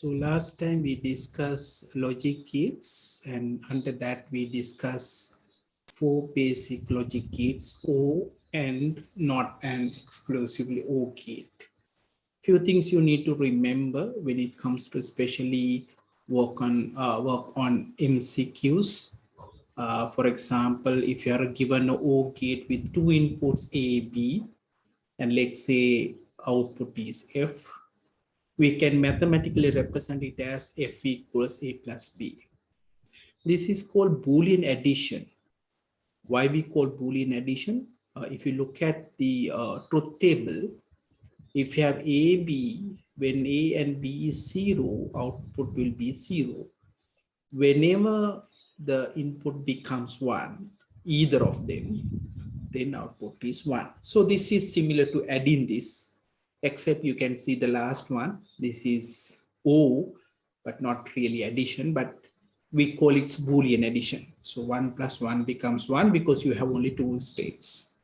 So last time we discussed logic gates, and under that we discussed four basic logic gates: O, AND, NOT, and exclusively O gate. Few things you need to remember when it comes to especially work on MCQs. For example, if you are given an O gate with two inputs A, B, and let's say output is F, we can mathematically represent it as F equals A plus B. This is called Boolean addition. Why we call Boolean addition? If you look at the truth table, if you have A, B, when A and B is 0, output will be 0. Whenever the input becomes 1, either of them, then output is 1. So this is similar to adding this, except you can see the last one. This is O, but not really addition, but we call it Boolean addition. So 1 plus 1 becomes 1 because you have only two states.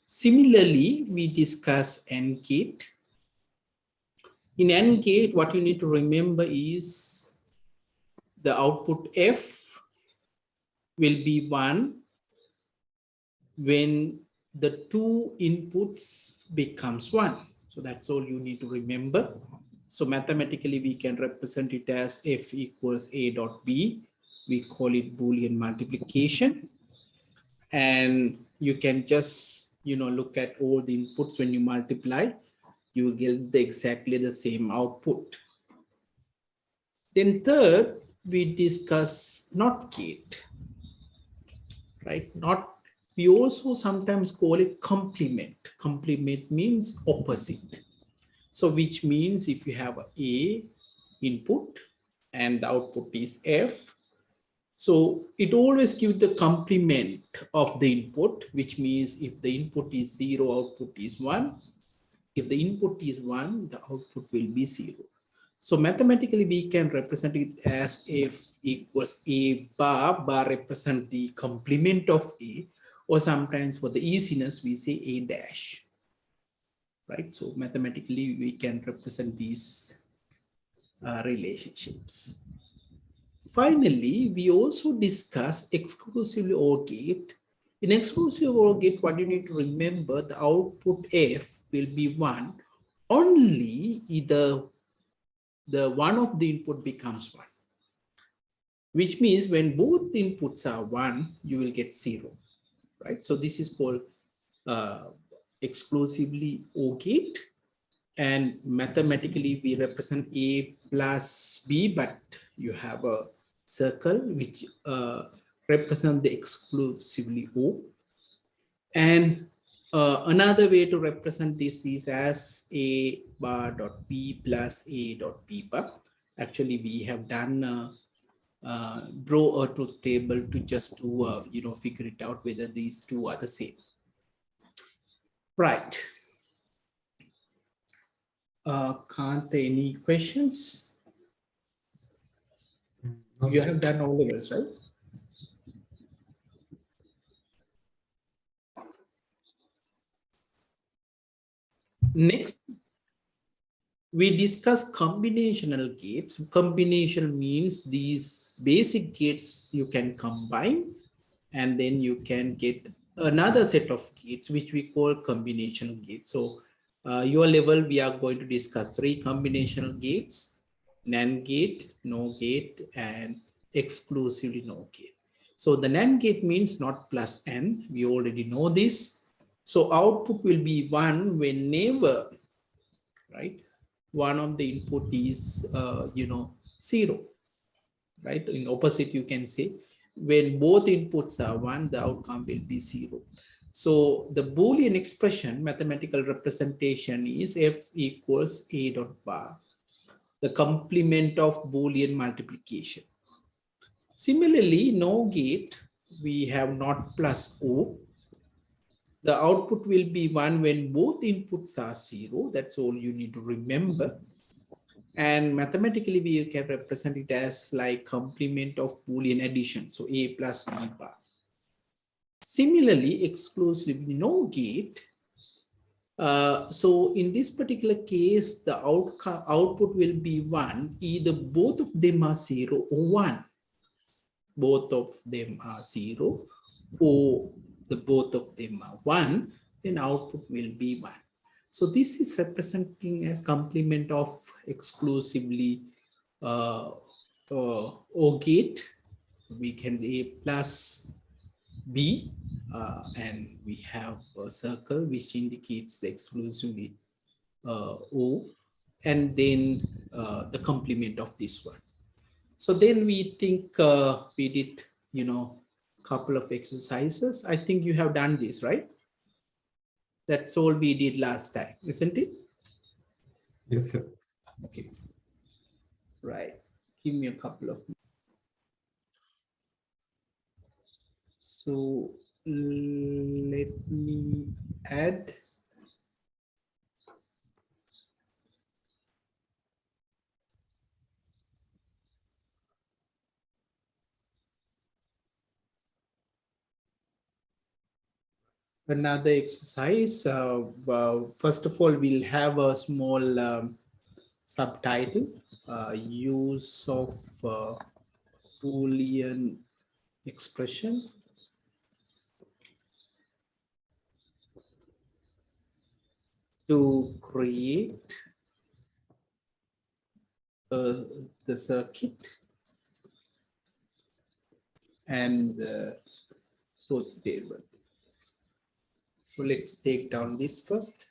Similarly, we discuss AND gate. In AND gate, what you need to remember is the output F will be 1 when the two inputs becomes 1. So that's all you need to remember. So mathematically, we can represent it as F equals A dot B. We call it Boolean multiplication. And you can just, look at all the inputs. When you multiply, you will get exactly the same output. Then third, we discuss NOT gate, right? We also sometimes call it complement. Complement means opposite. So which means if you have A input and the output is F, so it always gives the complement of the input, which means if the input is 0, output is 1. If the input is 1, the output will be 0. So mathematically, we can represent it as F equals A bar. Bar represent the complement of A, or sometimes for the easiness, we say A dash, right? So mathematically, we can represent these relationships. Finally, we also discuss exclusively OR gate. In exclusive OR gate, what you need to remember, the output F will be 1 only either the one of the input becomes 1, which means when both inputs are 1, you will get 0, right? So this is called exclusively OR gate, and mathematically we represent A plus B, but you have a circle which represent the exclusively O. And another way to represent this is as A bar dot B plus A dot B bar. Actually, we have done draw a truth table to just to figure it out whether these two are the same. Right. Can't any questions? You have done all the rest, right? Next, we discuss combinational gates. Combination means these basic gates you can combine, and then you can get another set of gates, which we call combinational gates. So your level, we are going to discuss 3 combinational gates: NAND gate, NOR gate, and exclusively NOR gate. So the NAND gate means not plus N. We already know this. So output will be 1 whenever, right, one of the input is 0, right? In opposite, you can say when both inputs are 1, the outcome will be 0. So the Boolean expression, mathematical representation, is F equals A dot bar, the complement of Boolean multiplication. Similarly, NOR gate, we have NOT plus O. The output will be 1 when both inputs are 0. That's all you need to remember. And mathematically, we can represent it as like complement of Boolean addition. So A plus B bar. Similarly, exclusively NOR gate, So in this particular case, the output will be 1. Either both of them are 0 or 1. Both of them are 0 or both of them are 1, then output will be 1. So this is representing as complement of exclusively OR gate. We can A plus B, and we have a circle which indicates exclusively O, and then the complement of this one. So then we think we did, couple of exercises. I think you have done this, right? That's all we did last time, isn't it? Yes, sir. Okay. Right. Give me a couple of. So let me add. Another exercise. First of all, we'll have a small subtitle, use of Boolean expression. To create the circuit and the truth table. So let's take down this first.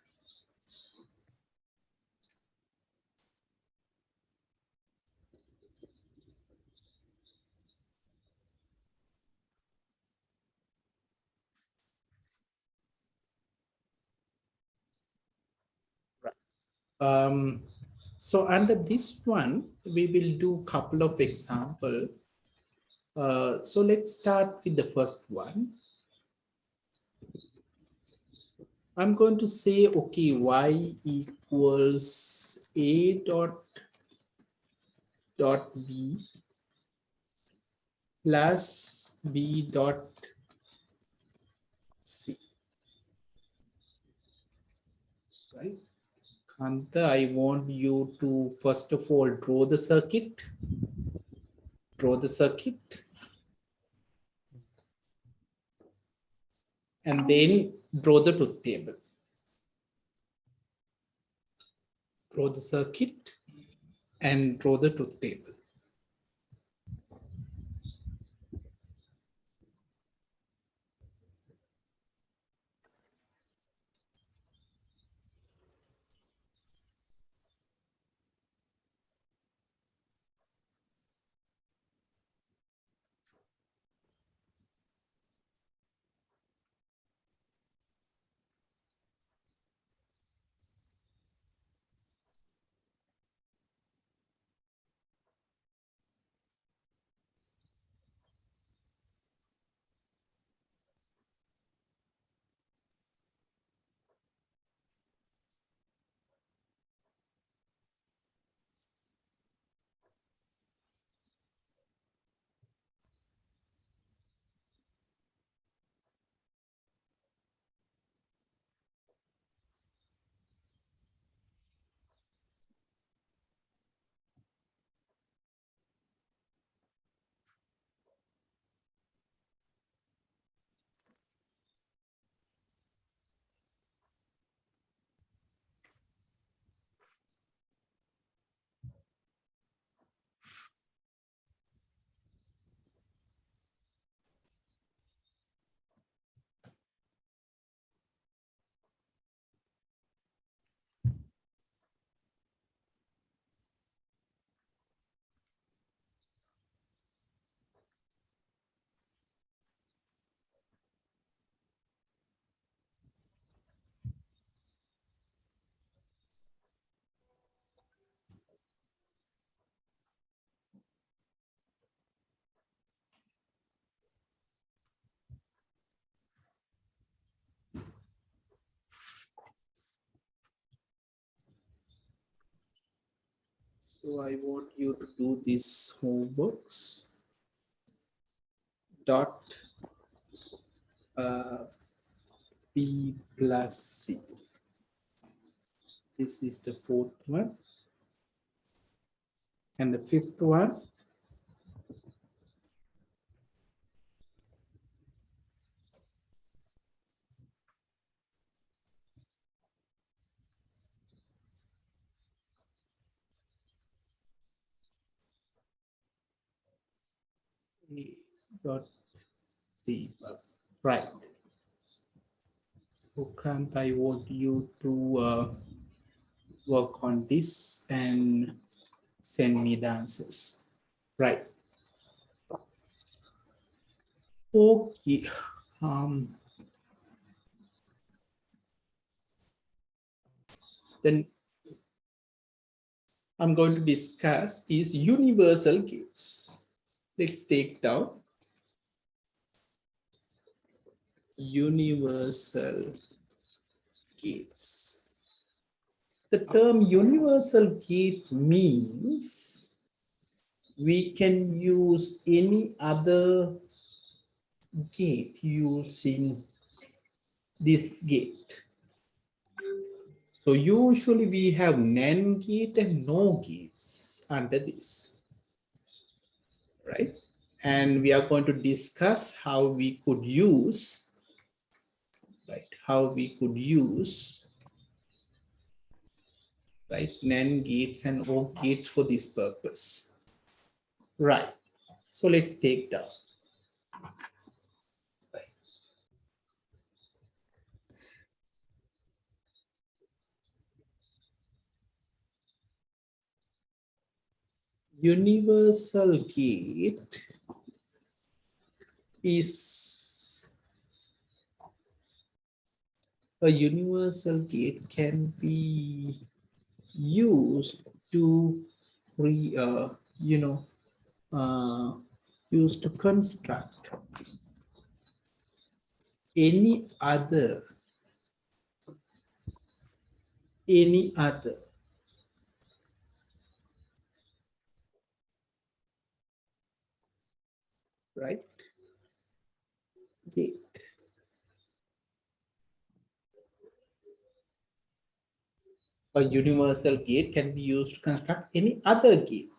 So under this one, we will do a couple of examples. So let's start with the first one. I'm going to say, okay, y equals a dot b plus b dot c, right? Kanta, I want you to first of all draw the circuit. And then draw the truth table. Draw the circuit and draw the truth table. So I want you to do this homeworks. Dot B plus C. This is the fourth one. And the fifth one. Dot C. Right. So Kant, I want you to work on this and send me the answers. Right. Okay. Then I'm going to discuss is universal gates. Let's take down universal gates. The term universal gate means we can use any other gate using this gate. So usually we have NAND gate and NOR gates under this, right? And we are going to discuss how we could use, right? How we could use, right? NAND gates and OR gates for this purpose, right? So let's take down. Universal gate is a universal gate can be used to used to construct any other right gate. A universal gate can be used to construct any other gate.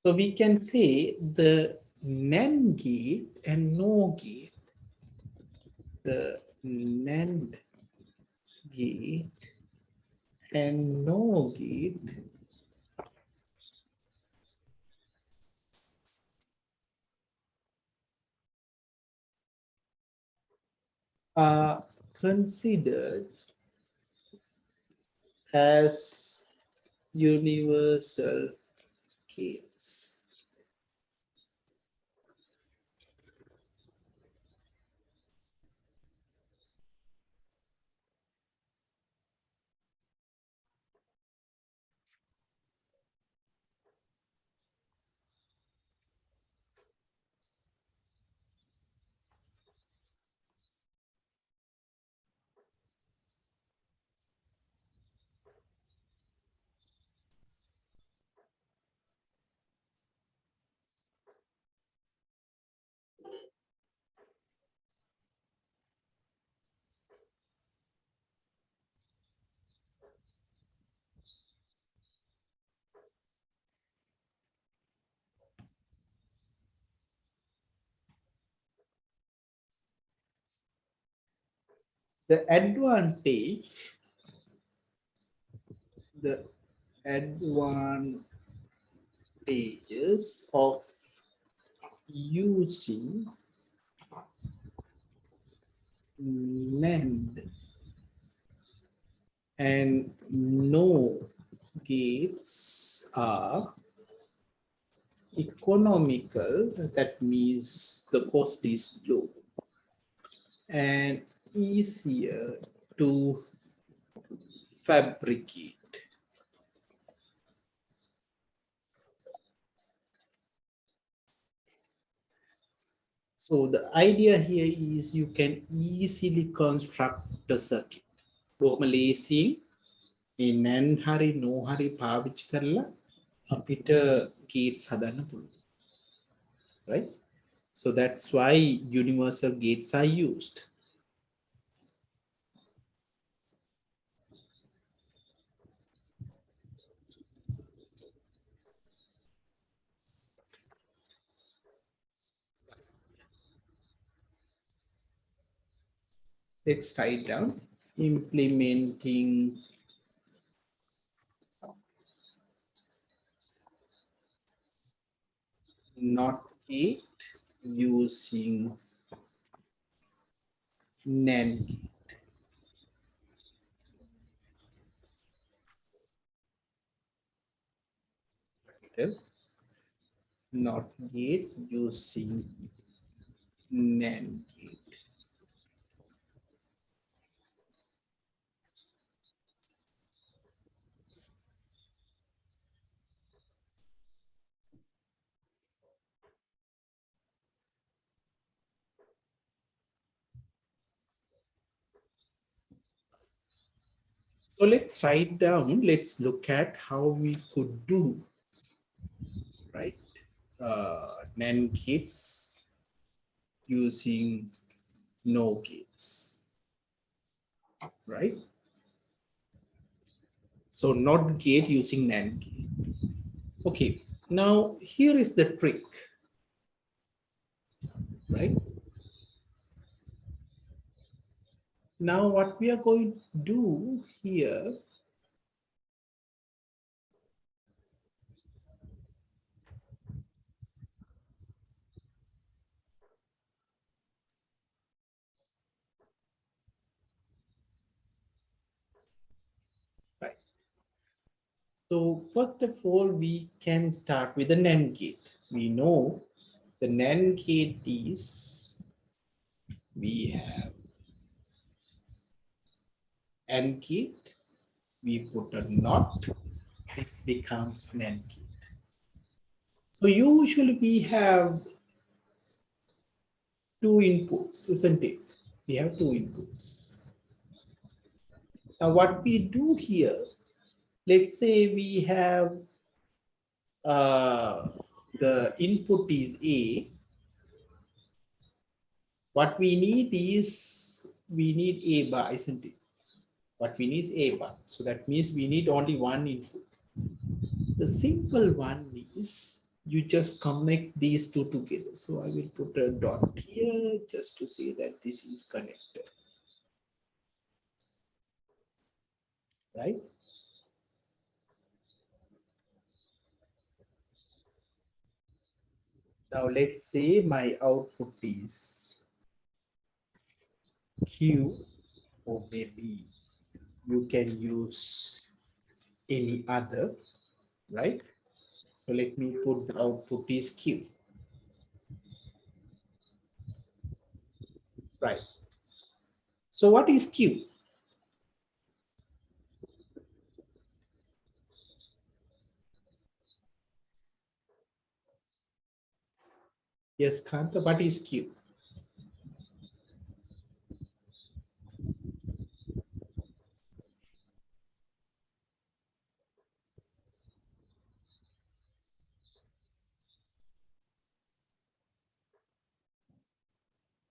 So we can say the NAND gate and NOR gate. The NAND gate and NOR gate are considered as universal gates. The advantages of using NAND and NOR gates are economical, that means the cost is low, and easier to fabricate. So the idea here is you can easily construct the circuit. Normalizing මේ nan hari no hari පාවිච්චි කරලා අපිට gates හදන්න පුළුවන්. Right? So that's why universal gates are used. Let's write down implementing not gate using NAND gate. Not gate using NAND gate. So let's write down, let's look at how we could do, right? NAND gates using no gates, right? So not gate using NAND gate. Okay, now here is the trick, right? Now what we are going to do here, right? So first of all, we can start with the NAND gate. We know the NAND gate is, we have AND gate, we put a NOT, this becomes NAND gate. So usually we have two inputs, isn't it? We have two inputs. Now what we do here, let's say we have the input is A. What we need is, we need A bar, isn't it? What we need is A bar. So that means we need only one input. The simple one is, you just connect these two together. So I will put a dot here just to say that this is connected. Right? Now let's say my output is Q, or maybe you can use any other, right? So let me put the output is Q. Right. So what is Q? Yes, Kanta, what is Q?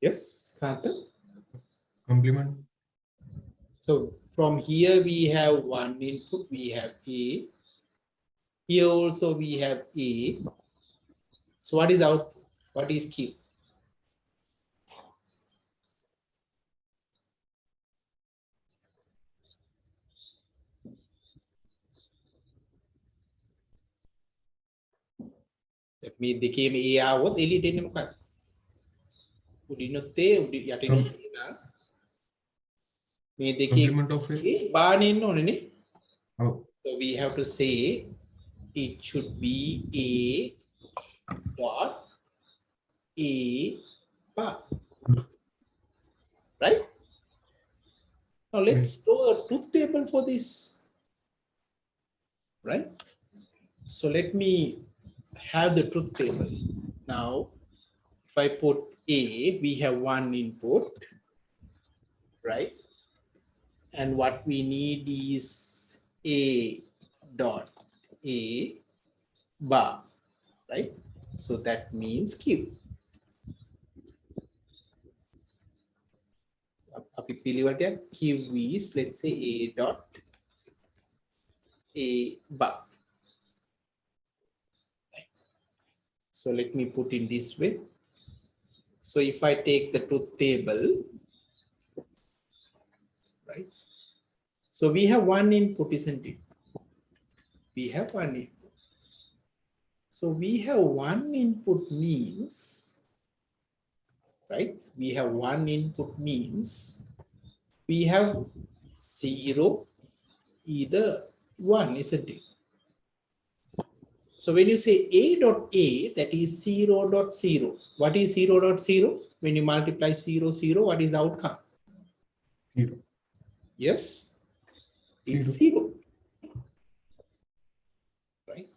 Yes, Kanta? Complement. So from here we have one input, we have A. Here also we have A. So what is output? What is Q? මේ දෙකේම A ආවොත් එළියට එන්නේ මොකක්ද? උඩිනුත් A යටිනුත් A. මේ දෙකේ Complement of it. බානේ ඉන්න ඕනේ. Oh, So we have to say it should be A dot A bar. Right? Now let's do a truth table for this. Right? So let me have the truth table. Now, if I put A, we have one input, right? And what we need is A dot A bar, right? So that means Q. Q is, let's say, A dot A bar. Right? So let me put in this way. So if I take the truth table, right? So we have one input, isn't it? We have one input. So we have one input means, right? We have one input means we have 0, either 1, isn't it? So when you say A dot A, that is 0 dot 0. What is 0 dot 0? When you multiply 0, 0, what is the outcome? 0. Yes, it's 0. 0. Right?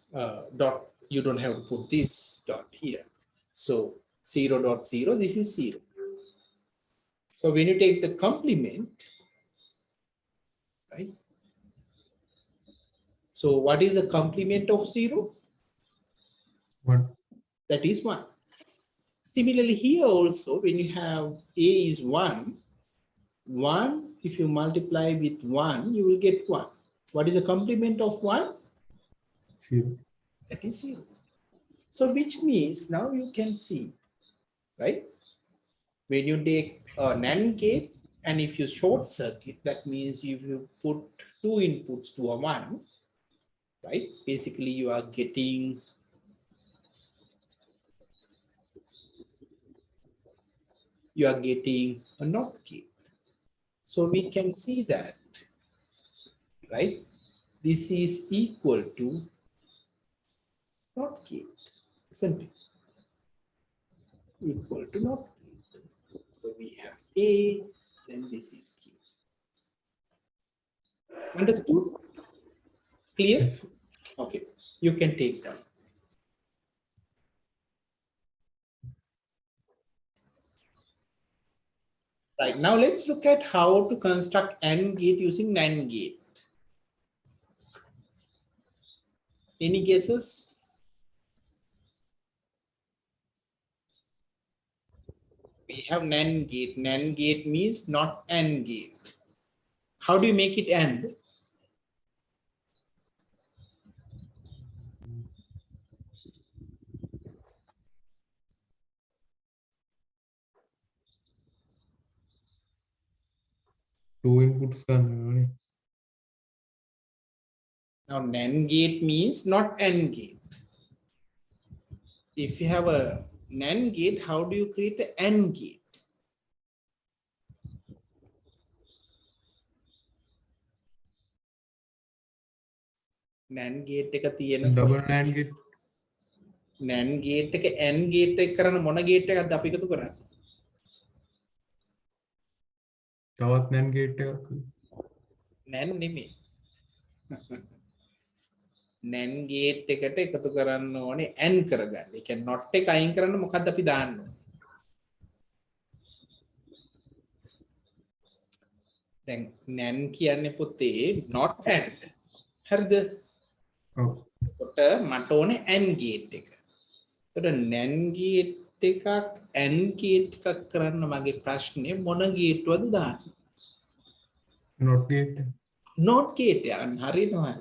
Dot, you don't have to put this dot here. So 0 dot 0, this is 0. So when you take the complement, right? So what is the complement of 0? 1. That is 1. Similarly here also, when you have A is 1, 1, if you multiply with 1, you will get 1. What is the complement of 1? 0. That is 0. So which means now you can see, right? When you take a NAND gate and if you short circuit, that means if you put 2 inputs to a 1, right? Basically you are getting a NOT gate. So we can see that, right? This is equal to NOT gate, isn't it? Equal to NOT gate. So we have A, then this is Q. Understood? Clear? Yes. Okay, you can take down. Right, now let's look at how to construct AND gate using NAND gate. Any guesses? We have NAND gate. NAND gate means not AND gate. How do you make it AND? Two inputs करने Now NAND gate means not AND gate. If you have a NAND gate, how do you create an AND gate? NAND gate එක තියෙන double NAND gate. NAND gate එක AND gate එක කරන මොන gate එකක්ද අපි එකතු කරන්නේ? තවත් NAND gate එකක්. NAND නෙමෙයි. NAND gate එකට එකතු කරන්න ඕනේ AND කරගන්න. ඒ කියන්නේ not එක අයින් කරන්න මොකද්ද අපි දාන්න ඕනේ? දැන් NAND කියන්නේ පුතේ not AND. හරිද? ඔව්. කොට මට ඕනේ AND gate එක. එතකොට NAND gate එකක් AND gate එකක් කරන්න මගේ ප්‍රශ්නේ මොන gate වද දාන්නේ? not gate. not gate එක. හරියනවා.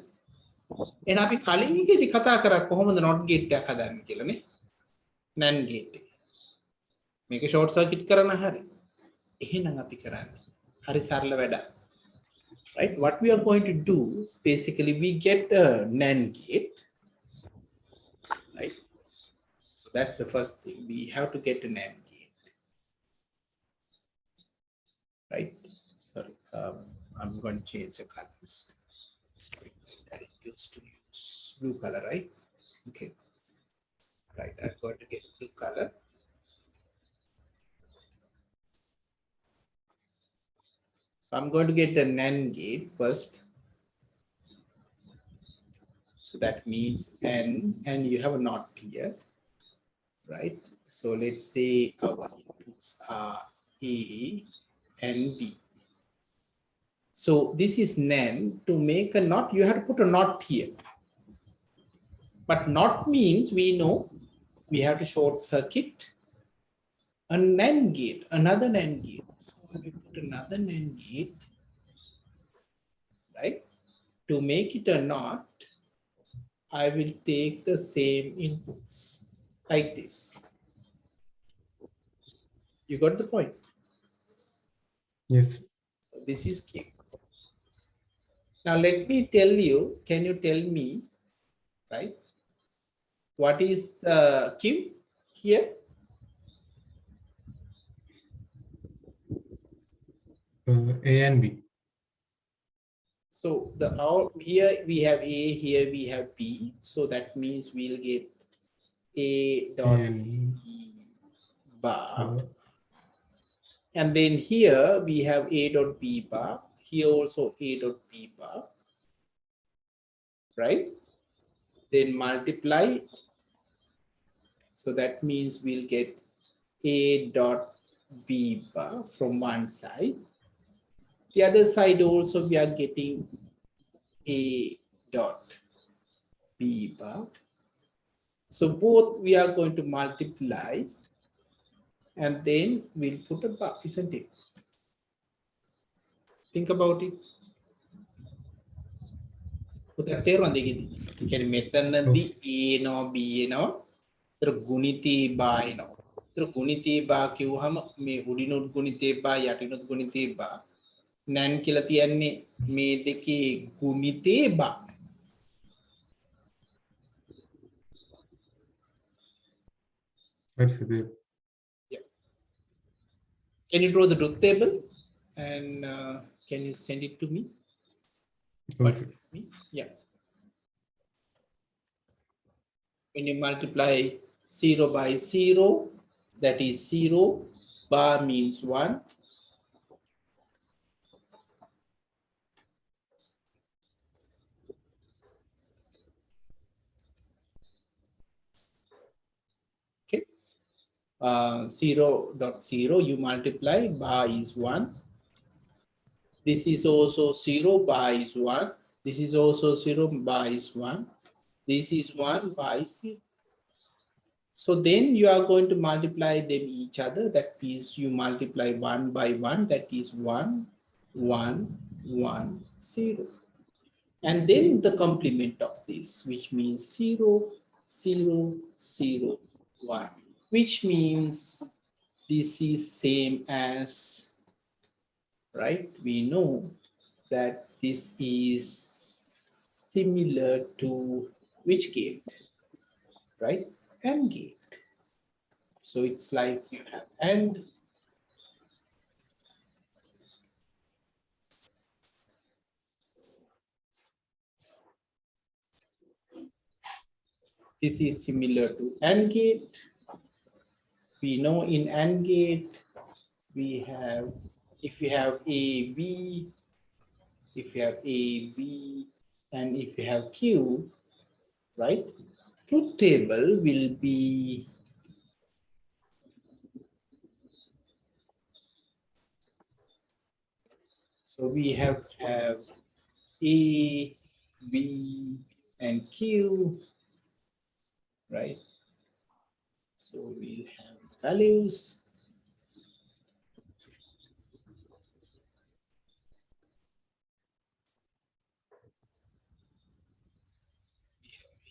එහෙනම් අපි කලින් එකේදී කතා කරා කොහොමද not gate එකක් හදන්නේ කියලා නේ? NAND gate එක. මේක short circuit කරන හරි. එහෙනම් අපි කරන්නේ. හරි සරල වැඩක්. Right? What we are going to do, basically we get a NAND gate. Right? So that's the first thing. We have to get a NAND gate. Right? Sorry. I'm going to change the colors. I used to use blue color, right? Okay. Right. I'm going to get blue color. So I'm going to get the NAND gate first. So that means N, and you have a NOT here, right? So let's say our inputs are A and B. So this is NAND. To make a NOT, you have to put a NOT here. But NOT means we know we have to short circuit a NAND gate, another NAND gate. So I will put another NAND gate, right? To make it a NOT, I will take the same inputs like this. You got the point? Yes. So this is Q. Now let me tell you, can you tell me, right? What is Q here? A and B. So the here we have A, here we have B. So that means we'll get A A dot and B bar. uh, And then here we have A dot B bar. Here also A dot B bar. Right? Then multiply. So that means we'll get A dot B bar from one side. The other side also we are getting A dot B bar. So both we are going to multiply and then we'll put a bar, isn't it? Think about it. මෙතනදී A B ගුණිතී බා එනවා. ගුණිතී බා කිව්වහම මේ උඩිනුත් ගුණිතේ බා යටිනුත් ගුණිතේ බා නැන් කියලා තියන්නේ මේ දෙකේ ගුණිතේ බා. that's it. Yeah. Can you draw the truth table and can you send it to me? Okay. Yeah. When you multiply 0 by 0, that is 0, bar means 1. Okay. 0.0 you multiply, bar is 1. This is also 0, bar is 1. This is also 0, bar is 1. This is 1, bar is 0. So then you are going to multiply them each other. That means you multiply 1 by 1. That is 1, 1, 1, 0. And then the complement of this, which means 0, 0, 0, 1. Which means this is same as, right? We know that this is similar to which gate, right? AND gate. So it's like you have AND, this is similar to AND gate. We know in AND gate, we have, if you have A, B, if you have A, B, and if you have Q, right? Truth table will be so we have A, B, and Q, right? So we'll have values.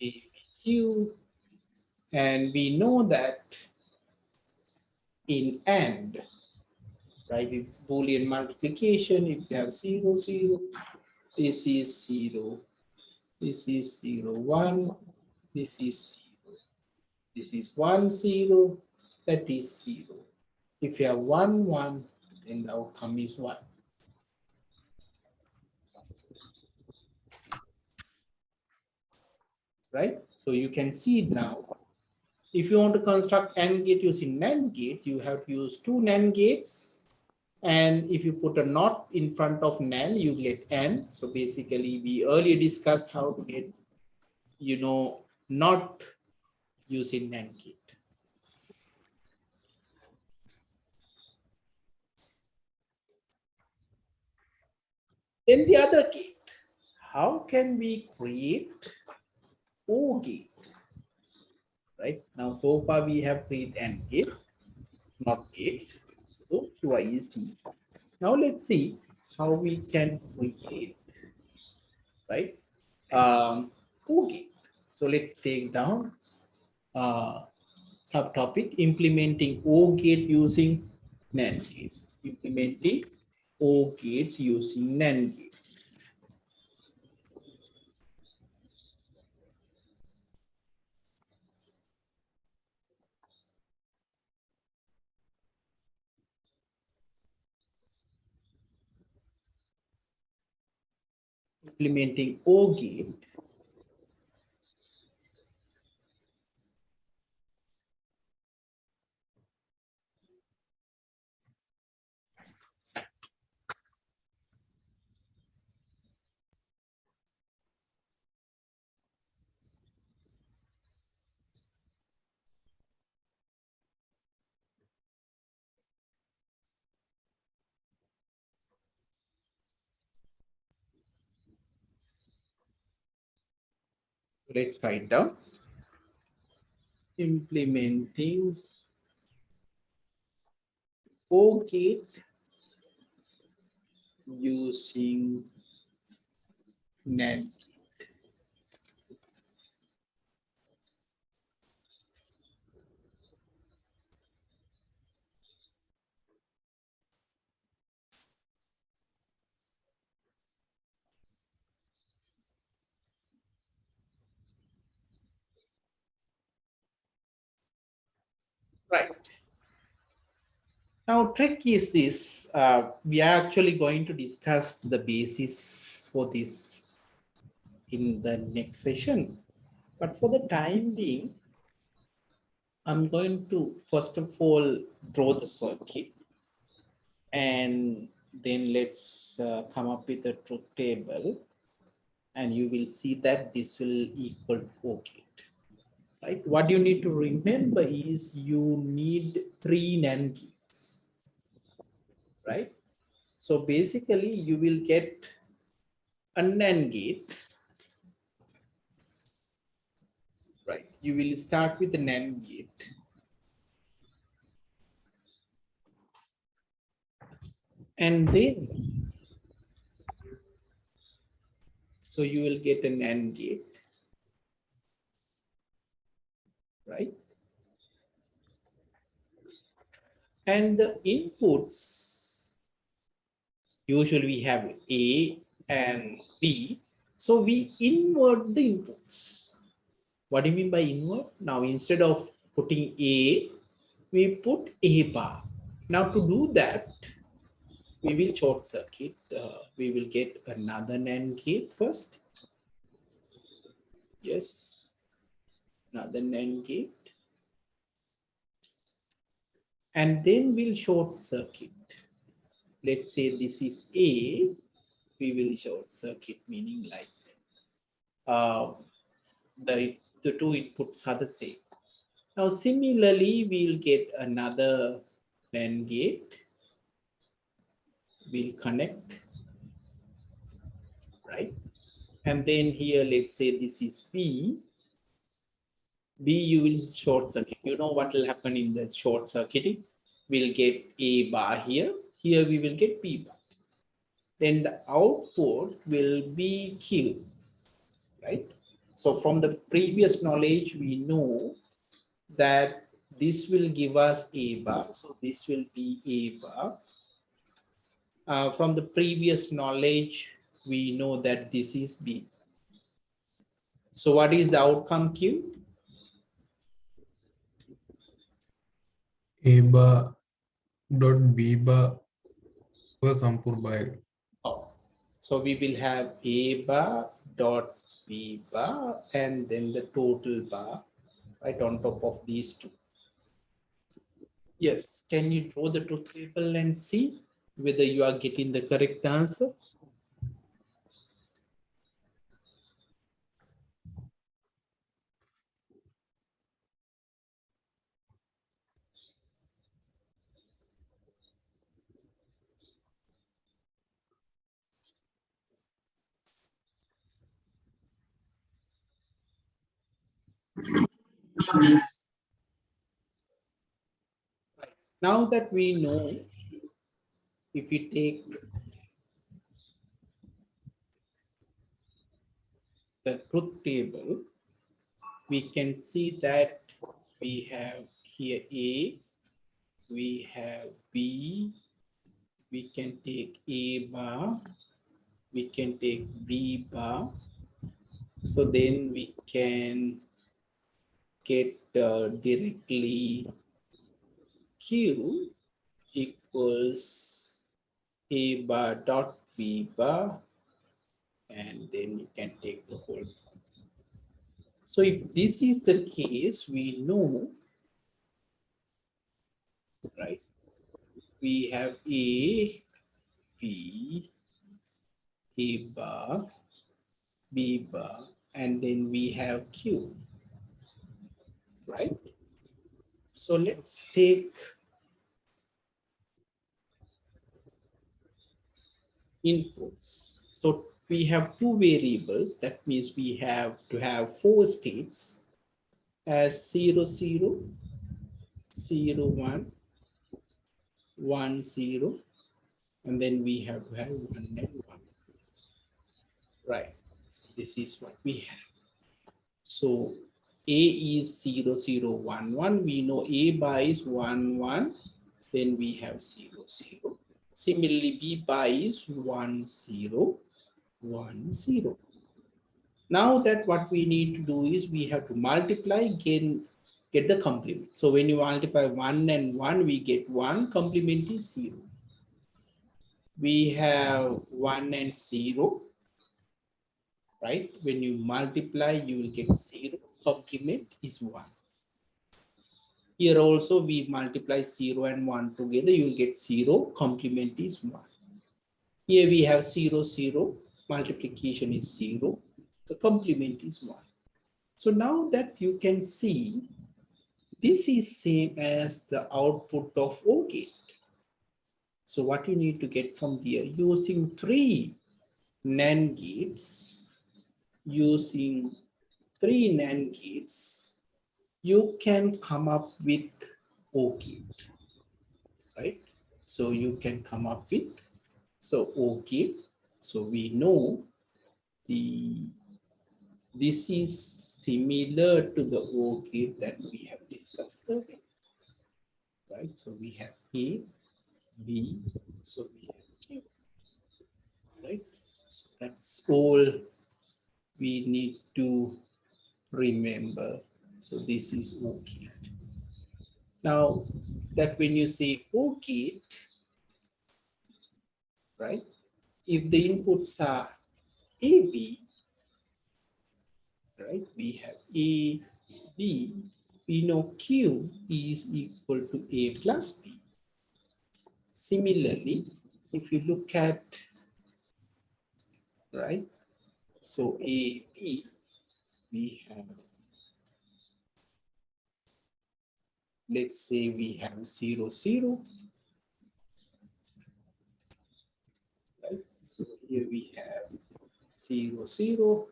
A, B, Q, and we know that in AND, right? It's Boolean multiplication. If you have 0, 0, this is 0. This is 0, 1. This is 0. This is 1, 0. That is 0. If you have 1, 1, then the outcome is 1. Right? So you can see now, if you want to construct AND gate using NAND gate, you have to use 2 NAND gates. And if you put a NOT in front of NAND, you get AND. So basically, we earlier discussed how to get, NOT using NAND gate. Then the other gate. How can we create O gate? Right now, so far we have created AND gate, not gate. So those two are easy. Now let's see how we can create, right? Okay. So let's take down subtopic implementing O gate using NAND gate. Implementing O gate using NAND gate. Implementing O gate. Let's write down. Implementing O gate using NAND. Right. Now, trick is this. We are actually going to discuss the basis for this in the next session. But for the time being, I'm going to first of all draw the circuit, and then let's come up with a truth table, and you will see that this will equal O gate. Right? What you need to remember is you need 3 NAND gates. Right? So basically, you will get a NAND gate. Right. You will start with the NAND gate. And then, so you will get an AND gate. Right. And the inputs, usually we have A and B. So we invert the inputs. What do you mean by invert? Now, instead of putting A, we put A bar. Now, to do that, we will short circuit. We will get another NAND gate first. Yes, another NAND gate. And then we'll short circuit. Let's say this is A, we will short circuit, meaning like the two inputs are the same. Now, similarly, we'll get another NAND gate. We'll connect, right? And then here, let's say this is B. B, you will short circuit. You know what will happen in the short circuiting? We'll get A bar here. Here we will get B bar. Then the output will be Q, right? So from the previous knowledge, we know that this will give us A bar. So this will be A bar. From the previous knowledge, we know that this is B. So what is the outcome Q? A bar dot B bar व संपूर्ण by. Oh, so we will have A bar dot B bar and then the total bar right on top of these two. Yes, can you draw the truth table and see whether you are getting the correct answer? Now that we know, if we take the truth table, we can see that we have here A, we have B, we can take A bar, we can take B bar. So then we can get directly Q equals A bar dot B bar, and then you can take the whole. So if this is the case, we know, right? We have A, B, A bar, B bar, and then we have Q, right? So let's take inputs. So we have two variables. That means we have to have four states as 0, 0, 0, 1, 1, 0, and then we have to have 1 and 1. Right. So this is what we have. So A is 0, 0, 1, 1. We know A bar is 1, 1. Then we have 0, 0. Similarly, B bar is 1, 0, 1, 0. Now that what we need to do is we have to multiply, get the complement. So when you multiply 1 and 1, we get 1, complement is 0. We have 1 and 0, right? When you multiply, you will get 0, complement is 1. Here also we multiply 0 and 1 together, you will get 0, complement is 1. Here we have 0, 0, multiplication is 0, the complement is 1. So now that you can see, this is same as the output of OR gate. So what you need to get from there, using 3 NAND gates, you can come up with OR gate, right? So you can come up with, so OR gate. So we know this is similar to the OR gate that we have discussed earlier, right? So we have A, B, so we have Q, right? So that's all we need to remember. So this is OR gate. Now that when you say OR gate, right? If the inputs are A, B, right? We have A, B, we know Q is equal to A plus B. Similarly, if you look at, right? So A, B, we have, let's say we have 0, 0, right? So here we have 0, 0,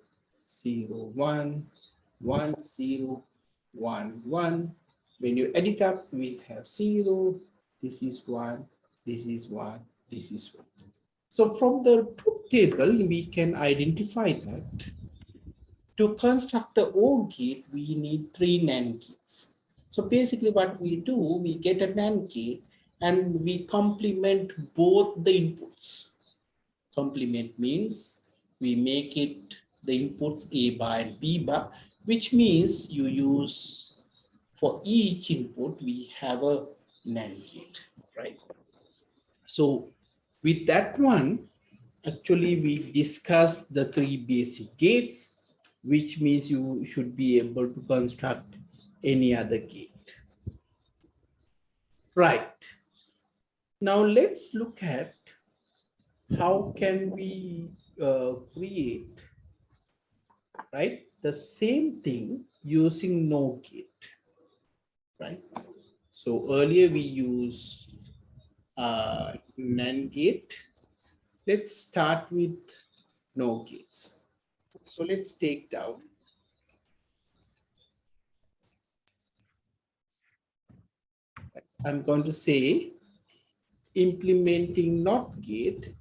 0, 1, 1, 0, 1, 1. When you add it up, we have 0, this is 1, this is 1, this is 1. So from the truth table, we can identify that to construct the OR gate, we need 3 NAND gates. So basically what we do, we get a NAND gate and we complement both the inputs. Complement means we make it the inputs A bar and B bar, which means you use, for each input, we have a NAND gate, right? So with that one, actually we discuss the 3 basic gates, which means you should be able to construct any other gate. Right. Now let's look at how can we create, right, the same thing using NOR gate, right? So earlier we used NAND gate. Let's start with NOR gates. So let's take down I'm going to say implementing not gate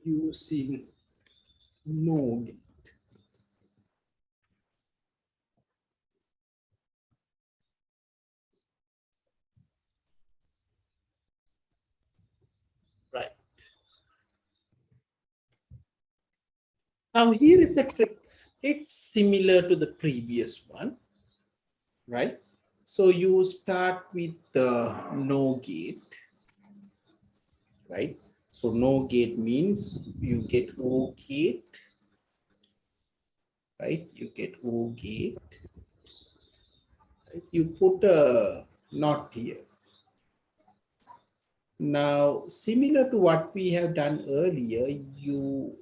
using no gate. Right. Now here is the trick. It's similar to the previous one, right? So you start with the no gate, right? So no gate means you get O gate, right? You get O gate. Right? You put a not here. Now, similar to what we have done earlier, you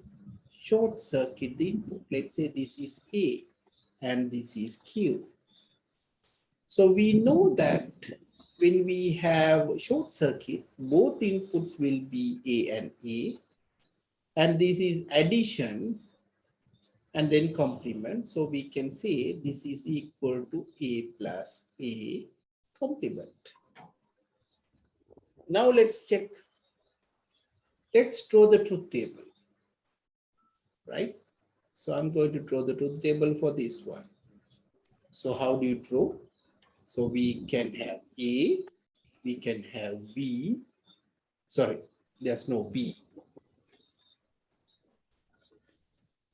short circuit the input. Let's say this is A and this is Q. So we know that when we have short circuit, both inputs will be A and A. And this is addition and then complement. So we can say this is equal to A plus A complement. Now let's check. Let's draw the truth table, right? So I'm going to draw the truth table for this one. So how do you draw? So we can have A, we can have B. Sorry, there's no B,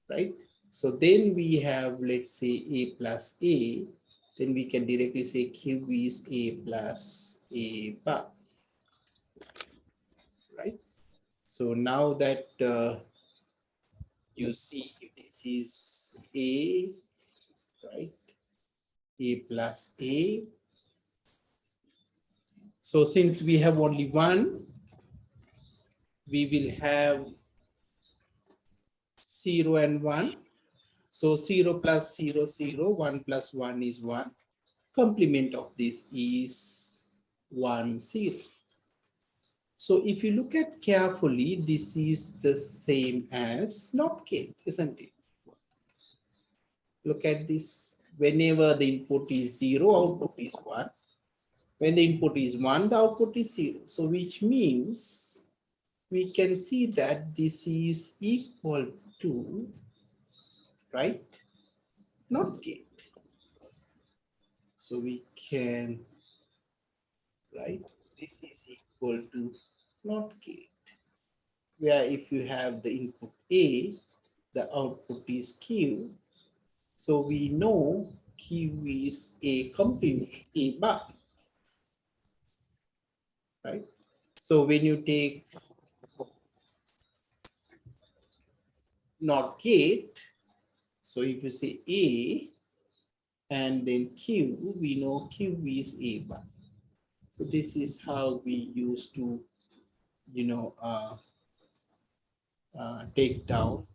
right? So then we have, let's say, A plus A. Then we can directly say Q is A plus A bar, right? So now that you see this is A, right? A plus A. So since we have only one, we will have 0 and 1. So 0 plus 0, 0, 1 plus 1 is 1. Complement of this is 1, 0. So if you look at carefully, this is the same as not gate, isn't it? Look at this. Whenever the input is 0, output is 1. When the input is 1, the output is 0. So which means we can see that this is equal to, right, not gate. So we can write this is equal to not gate, where if you have the input A, the output is Q. So we know Q is A complement A bar, right? So when you take not gate, so if you say A and then Q, we know Q is A bar. So this is how we used to, take down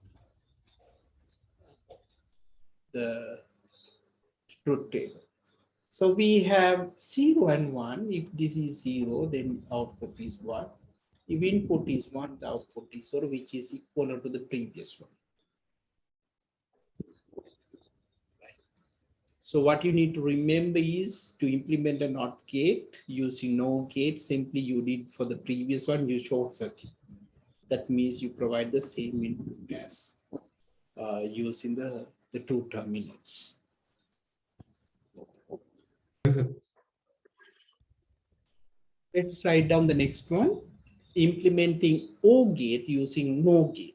the truth table. So we have 0 and 1. If this is 0, then output is 1. If input is 1, the output is 0, which is equal to the previous one. Right. So what you need to remember is to implement a NOT gate using no gate. Simply you did for the previous one, you short circuit. That means you provide the same input as using the two terminals. Let's write down the next one. Implementing O gate using no gate.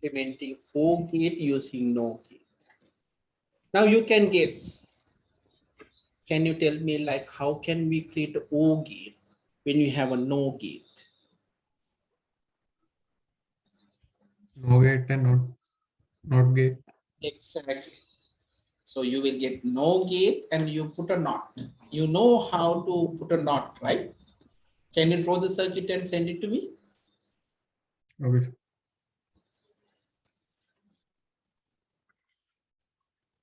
Implementing O gate using no gate. Now you can guess. Can you tell me like how can we create an O gate when you have a no gate? No gate and not gate. Exactly. So you will get no gate and you put a NOT. You know how to put a NOT, right? Can you draw the circuit and send it to me? Okay, sir.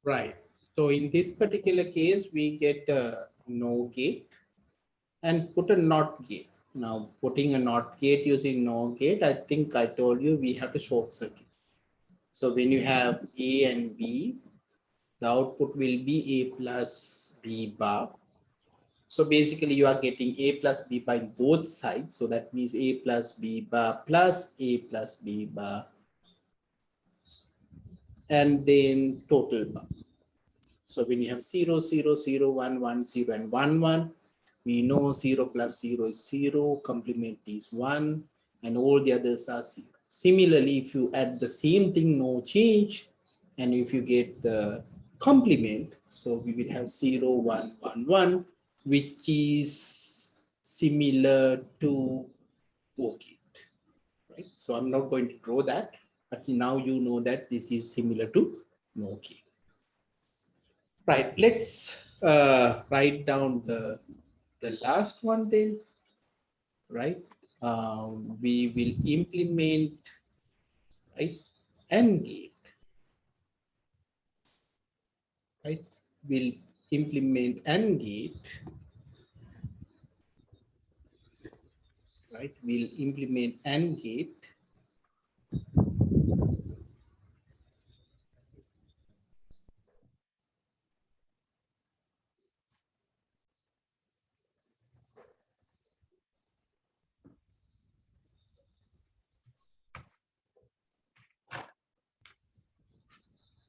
Right. So in this particular case, we get a no gate and put a NOT gate. Now putting a NOT gate using no gate, I think I told you we have to short circuit. So when you have A and B, the output will be A plus B bar. So basically you are getting A plus B bar in both sides. So that means A plus B bar plus A plus B bar and then total bar. So when you have 0, 0, 0, 1, 1, 0 and 1, 1, we know 0 plus 0 is 0, complement is 1 and all the others are 0. Similarly, if you add the same thing, no change, and if you get the complement, so we will have 0, 1, 1, 1, which is similar to OR gate, right? So I'm not going to draw that, but now you know that this is similar to NOR gate. Right, let's write down the last one then, right? We will implement, right, AND gate, right? We'll implement AND gate, right? We'll implement AND gate.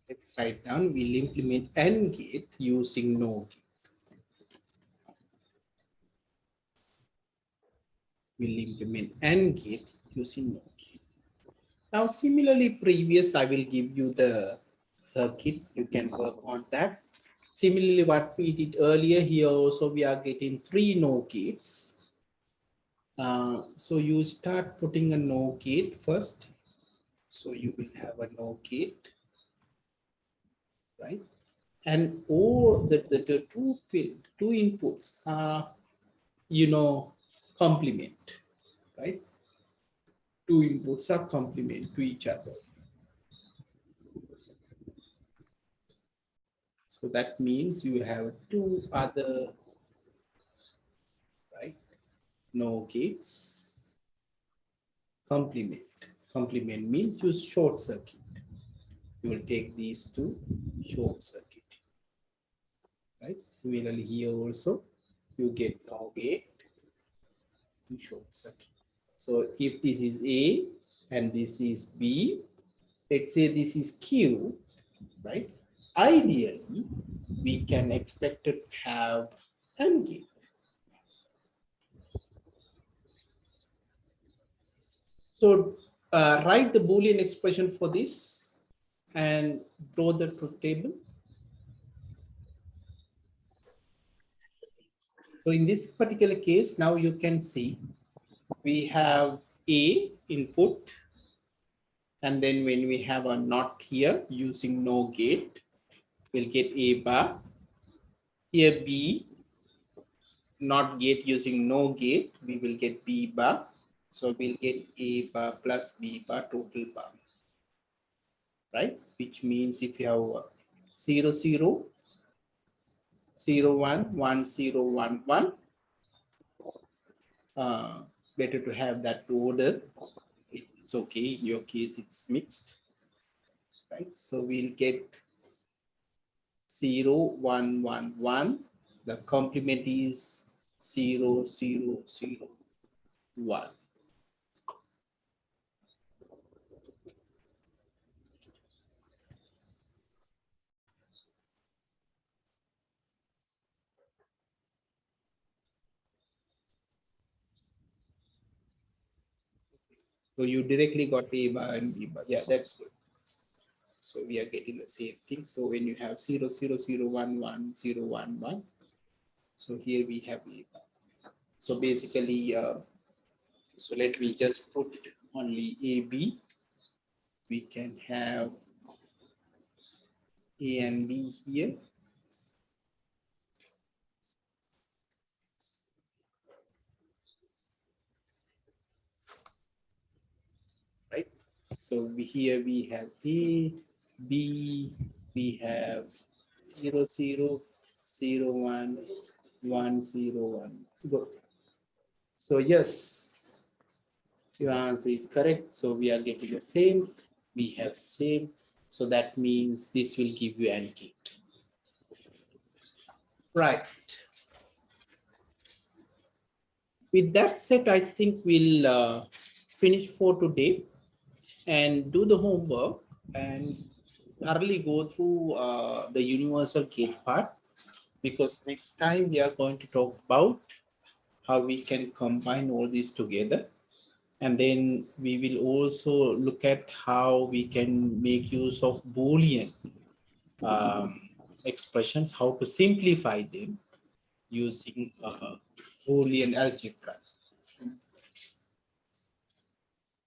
Let's write down, we'll implement AND gate using NOR gate. We'll implement AND gate using NOR gate. Now, similarly, previous, I will give you the circuit. You can work on that. Similarly, what we did earlier here also, we are getting 3 NOR gates. So you start putting a NOR gate first. So you will have a NOR gate, right? And all the two inputs are, complement, right? Two inputs are complement to each other. So that means you have two other, right, NOR gates, complement. Complement means you short circuit. You will take these two, short circuit, right? Similarly here also, you get NOR gate, you short circuit. So if this is A and this is B, let's say this is Q, right? Ideally, we can expect to have AND gate. So write the Boolean expression for this and draw the truth table. So in this particular case, now you can see we have A input, and then when we have a NOT here using NOR gate, we'll get A bar. Here B, NOT gate using NOR gate, we will get B bar. So we'll get A bar plus B bar total bar, right? Which means if you have 0, 0, 0, 1, 1, 0, 1, 1, better to have that order. It's okay. In your case, it's mixed, right? So we'll get 0, 1, 1, 1. The complement is 0, 0, 0, 1. So you directly got A bar and B bar. Yeah, that's good. So we are getting the same thing. So when you have 0, 0, 0, 1, 1, 0, 1, 1. So here we have A bar. So basically, so let me just put only AB. We can have A and B here. Right. So here we have A, B, we have 0, 0, 0, 1, 1, 0, 1. Good. So yes, your answer is correct. So we are getting the same. We have same. So that means this will give you AND gate. Right. With that said, I think we'll finish for today and do the homework and thoroughly go through the universal gate part, because next time we are going to talk about how we can combine all these together. And then we will also look at how we can make use of Boolean expressions, how to simplify them using Boolean algebra.